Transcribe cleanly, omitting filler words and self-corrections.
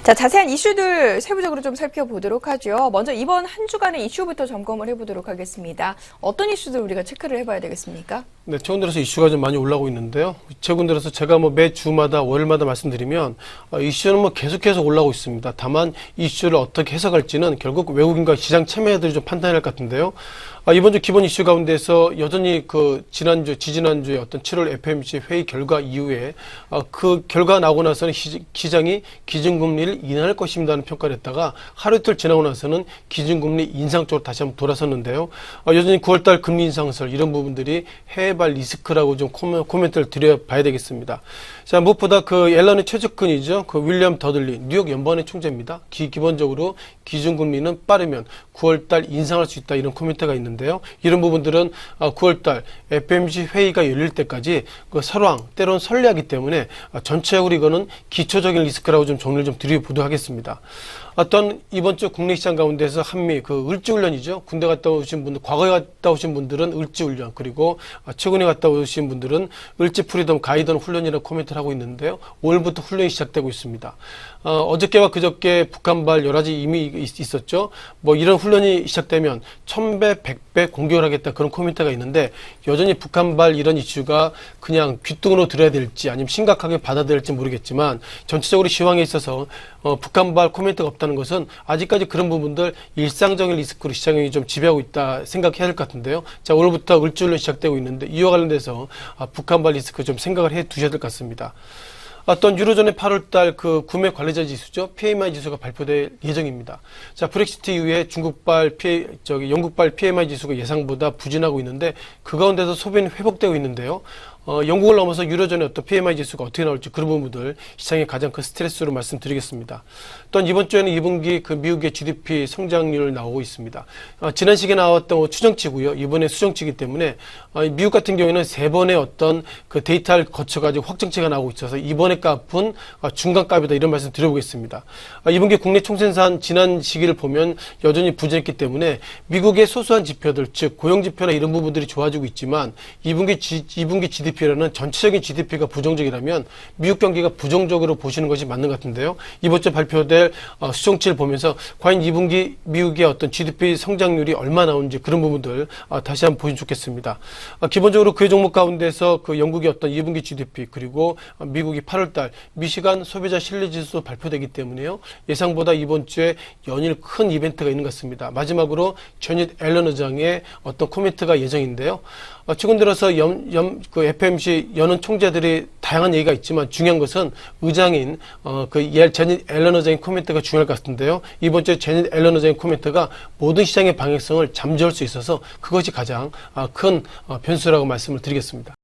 자, 자세한 이슈들 세부적으로 좀 살펴보도록 하죠. 먼저 이번 한 주간의 이슈부터 점검을 해보도록 하겠습니다. 어떤 이슈들 우리가 체크를 해봐야 되겠습니까? 네, 최근 들어서 이슈가 좀 많이 올라오고 있는데요. 최근 들어서 제가 매 주마다 월요일마다 말씀드리면 이슈는 계속해서 올라오고 있습니다. 다만 이슈를 어떻게 해석할지는 결국 외국인과 시장 참여자들이 좀 판단할 것 같은데요. 이번 주 기본 이슈 가운데서 여전히 지지난주에 어떤 7월 FOMC 회의 결과 이후에 그 결과 나오고 나서는 시장이 기준금리를 인하할 것입니다는 평가를 했다가 하루 이틀 지나고 나서는 기준금리 인상 쪽으로 다시 한번 돌아섰는데요. 여전히 9월달 금리 인상설 이런 부분들이 해외발 리스크라고 좀 코멘트를 드려봐야 되겠습니다. 자, 무엇보다 앨런의 최측근이죠. 윌리엄 더들리 뉴욕 연방의 총재입니다. 기본적으로 기준금리는 빠르면 9월달 인상할 수 있다 이런 코멘트가 있는데요. 이런 부분들은 9월달 FOMC 회의가 열릴 때까지 설왕 때론 설레하기 때문에 전체적으로 이거는 기초적인 리스크라고 좀 정리를 좀 드려보도록 하겠습니다. 어떤 이번 주 국내 시장 가운데서 한미 을지훈련이죠. 군대 갔다 오신 분들, 과거에 갔다 오신 분들은 을지훈련, 그리고 최근에 갔다 오신 분들은 을지 프리덤 가이던 훈련이라고 코멘트를 하고 있는데요. 오늘부터 훈련이 시작되고 있습니다. 어저께와 그저께 북한발 여러 가지 이미 있었죠. 이런 훈련이 시작되면 1000배, 100배 공격을 하겠다 그런 코멘트가 있는데 여전히 북한발 이런 이슈가 그냥 귓등으로 들어야 될지 아니면 심각하게 받아들일지 모르겠지만 전체적으로 시황에 있어서 북한발 코멘트가 없다는 것은 아직까지 그런 부분들 일상적인 리스크로 시장이 좀 지배하고 있다 생각해야 될 것 같은데요. 자, 오늘부터 을지훈련 시작되고 있는데 이와 관련돼서 북한발 리스크 좀 생각을 해 두셔야 될 것 같습니다. 어떤 유로존의 8월달 구매 관리자 지수죠. PMI 지수가 발표될 예정입니다. 자, 브렉시트 이후에 영국발 PMI 지수가 예상보다 부진하고 있는데 그 가운데서 소비는 회복되고 있는데요. 영국을 넘어서 유로존의 어떤 PMI 지수가 어떻게 나올지 그런 부분들 시장의 가장 큰 스트레스로 말씀드리겠습니다. 또한 이번 주에는 2분기 미국의 GDP 성장률 나오고 있습니다. 지난 시기에 나왔던 추정치고요. 이번에 수정치이기 때문에 미국 같은 경우에는 3번의 어떤 데이터를 거쳐가지고 확정치가 나오고 있어서 이번에 값은 중간값이다 이런 말씀 드려보겠습니다. 2분기 국내 총생산 지난 시기를 보면 여전히 부진했기 때문에 미국의 소소한 지표들 즉 고용지표나 이런 부분들이 좋아지고 있지만 2분기 GDP라는 전체적인 GDP가 부정적이라면 미국 경기가 부정적으로 보시는 것이 맞는 것 같은데요. 이번 주 발표될 수정치를 보면서 과연 2분기 미국의 어떤 GDP 성장률이 얼마 나오는지 그런 부분들 다시 한번 보시면 좋겠습니다. 기본적으로 그 종목 가운데서 영국의 어떤 2분기 GDP 그리고 미국이 8월달 미시간 소비자 신뢰지수도 발표되기 때문에요. 예상보다 이번 주에 연일 큰 이벤트가 있는 것 같습니다. 마지막으로 제닛 앨런 의장의 어떤 코멘트가 예정인데요. 최근 들어서 FOMC 여는 총재들이 다양한 얘기가 있지만 중요한 것은 의장인 제닛 앨런 의장의 코멘트가 중요할 것 같은데요. 이번 주에 제닛 앨런 의장의 코멘트가 모든 시장의 방향성을 잠재울 수 있어서 그것이 가장 큰 변수라고 말씀을 드리겠습니다.